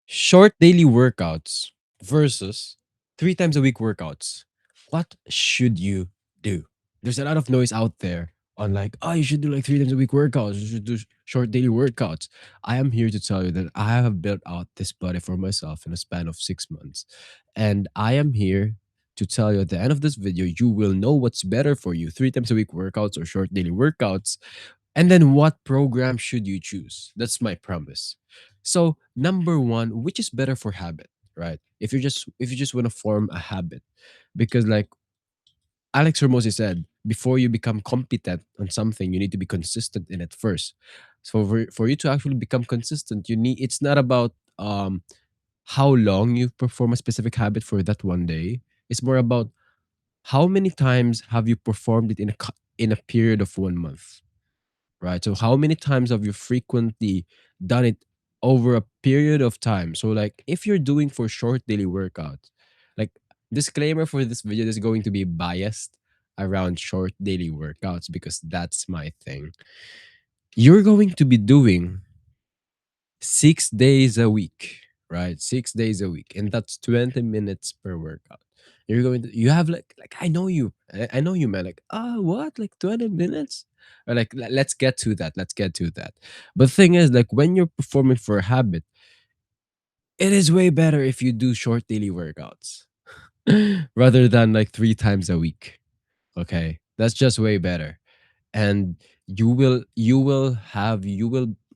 Short daily workouts versus 3 times a week workouts. What should you do? There's a lot of noise out there on like, oh, you should do like 3 times a week workouts. You should do short daily workouts. I am here to tell you that I have built out this body for myself in a span of 6 months. And I am here to tell you at the end of this video, you will know what's better for you 3 times a week workouts or short daily workouts, and then what program should you choose? That's my promise. So number one, which is better for habit, right? If you just want to form a habit, because like Alex Hermosi said, before you become competent on something, you need to be consistent in it first. So for you to actually become consistent, you need it's not about how long you perform a specific habit for that one day. It's more about how many times have you performed it in a period of 1 month, right? So how many times have you frequently done it over a period of time? So like if you're doing for short daily workouts, like disclaimer for this video is going to be biased around short daily workouts because that's my thing. You're going to be doing 6 days a week, right? 6 days a week, and that's 20 minutes per workout. You have like I know you, I know you, man. Like, what? Like 20 minutes? Or like, let's get to that. Let's get to that. But the thing is, like, when you're performing for a habit, it is way better if you do short daily workouts rather than like 3 times a week. Okay. That's just way better. And you will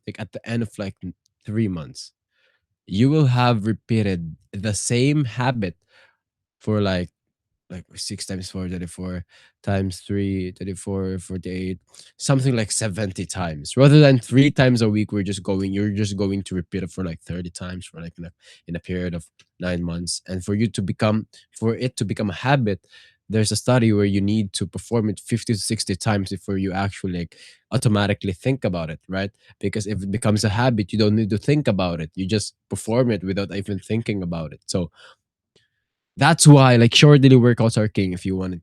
like at the end of like 3 months you will have repeated the same habit for like 6 times 4 34 times 3 34 48 something like 70 times rather than 3 times a week. You're just going to repeat it for like 30 times for like in a period of 9 months. And for it to become a habit, there's a study where you need to perform it 50 to 60 times before you actually like automatically think about it, right? Because if it becomes a habit, you don't need to think about it, you just perform it without even thinking about it. So that's why like short daily workouts are king if you want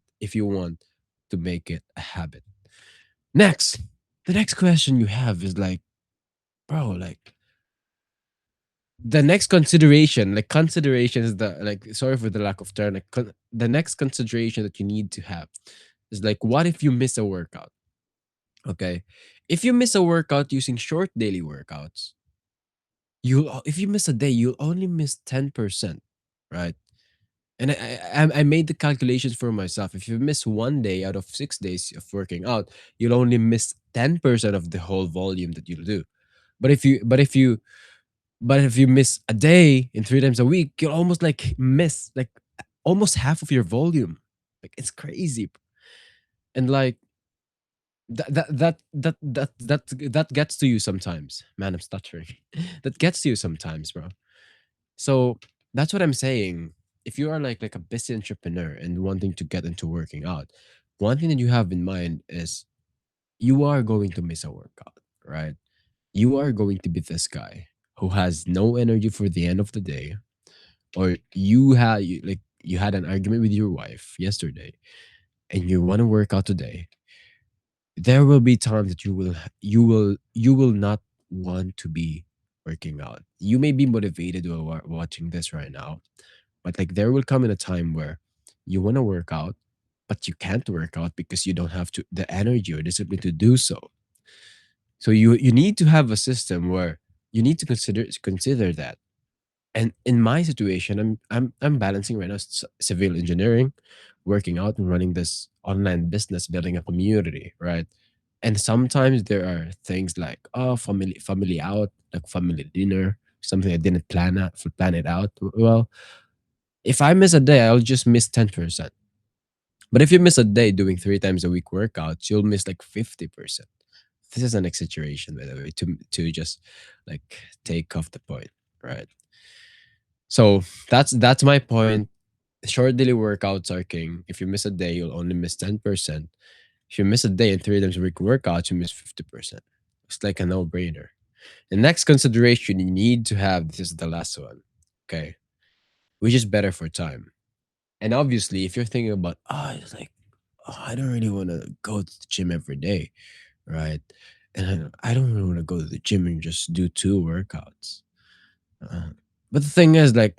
to make it a habit. Next, the next question you have is like, bro, like the next consideration, like consideration is the like sorry for the lack of term, like the next consideration that you need to have is like what if you miss a workout? Okay. If you miss a workout using short daily workouts, if you miss a day, you'll only miss 10%, right? And I made the calculations for myself. If you miss one day out of 6 days of working out, you'll only miss 10% of the whole volume that you'll do. But if you miss a day in 3 times a week, you'll almost like miss like almost half of your volume. Like it's crazy. And like that gets to you sometimes. Man, I'm stuttering. That gets to you sometimes, bro. So that's what I'm saying. If you are like a busy entrepreneur and wanting to get into working out, one thing that you have in mind is you are going to miss a workout, right? You are going to be this guy who has no energy for the end of the day, or you had an argument with your wife yesterday and you want to work out today. There will be times that you will not want to be working out. You may be motivated while watching this right now, but like there will come in a time where you want to work out, but you can't work out because you don't have the energy or discipline to do so. So you need to have a system where you need to consider that. And in my situation, I'm balancing right now civil engineering, working out and running this online business, building a community, right? And sometimes there are things like family out, like family dinner, something I didn't plan it out. Well, if I miss a day, I'll just miss 10%. But if you miss a day doing 3 times a week workouts, you'll miss like 50%. This is an exaggeration, by the way, to just like take off the point, right? So that's my point. Short daily workouts are king. If you miss a day, you'll only miss 10%. If you miss a day and 3 times a week workouts, you miss 50%. It's like a no-brainer. The next consideration you need to have, this is the last one, okay, which is better for time. And obviously, if you're thinking about, it's like, I don't really want to go to the gym every day, right? And I don't really want to go to the gym and just do two workouts. But the thing is, like,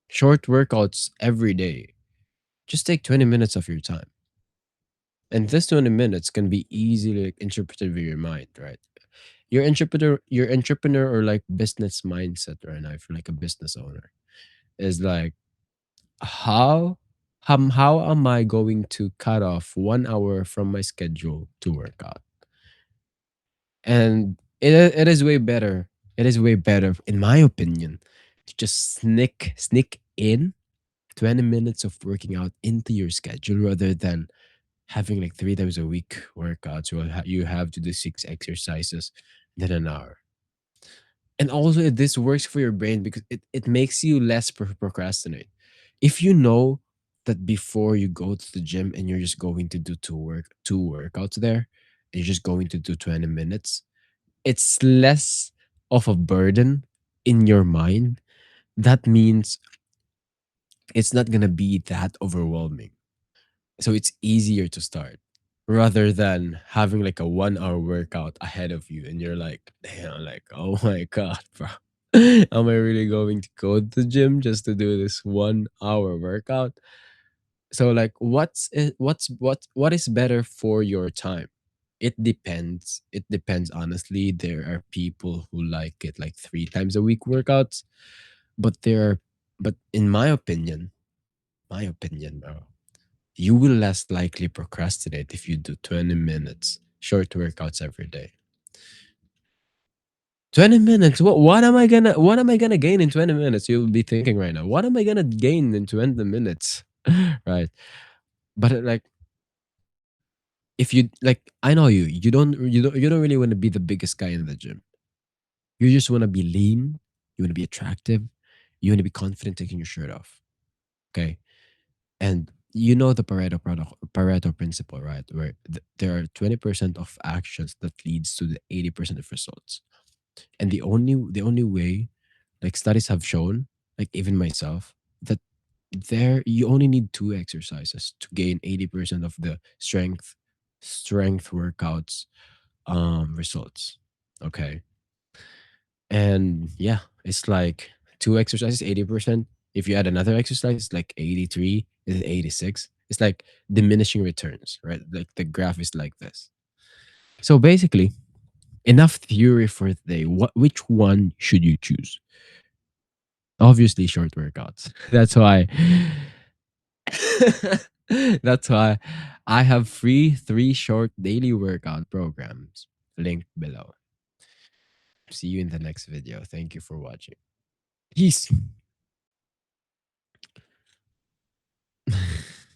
short workouts every day, just take 20 minutes of your time. And this 20 minutes can be easily like, interpreted with your mind, right? Your entrepreneur or like business mindset right now, if you're like a business owner, is like, how how am I going to cut off 1 hour from my schedule to work out? And it is way better. It is way better, in my opinion, to just sneak in 20 minutes of working out into your schedule rather than having like 3 times a week workouts. You have to do 6 exercises, then an hour. And also, this works for your brain because it makes you less procrastinate. If you know that before you go to the gym and you're just going to do two workouts there, and you're just going to do 20 minutes, it's less of a burden in your mind. That means it's not gonna be that overwhelming. So it's easier to start rather than having like a 1 hour workout ahead of you and you're like, damn, like, oh my god, bro. Am I really going to go to the gym just to do this 1 hour workout? So like what is better for your time? It depends. It depends honestly. There are people who like it like 3 times a week workouts, but but in my opinion, bro, you will less likely procrastinate if you do 20 minutes short workouts every day. 20 minutes. What am I gonna gain in 20 minutes? You'll be thinking right now. What am I gonna gain in 20 minutes? Right. But like if you like I know you don't really want to be the biggest guy in the gym. You just want to be lean, you want to be attractive, you want to be confident taking your shirt off. Okay? And you know the Pareto principle, right? Where there are 20% of actions that leads to the 80% of results. And the only way, like studies have shown, like even myself, that you only need two exercises to gain 80% of the strength workouts results. Okay. And yeah, it's like two exercises, 80%. If you add another exercise, it's like 83, is it 86? It's like diminishing returns, right? Like the graph is like this. So basically, enough theory for today. Which one should you choose? Obviously, short workouts. That's why. That's why I have free three short daily workout programs linked below. See you in the next video. Thank you for watching. Peace.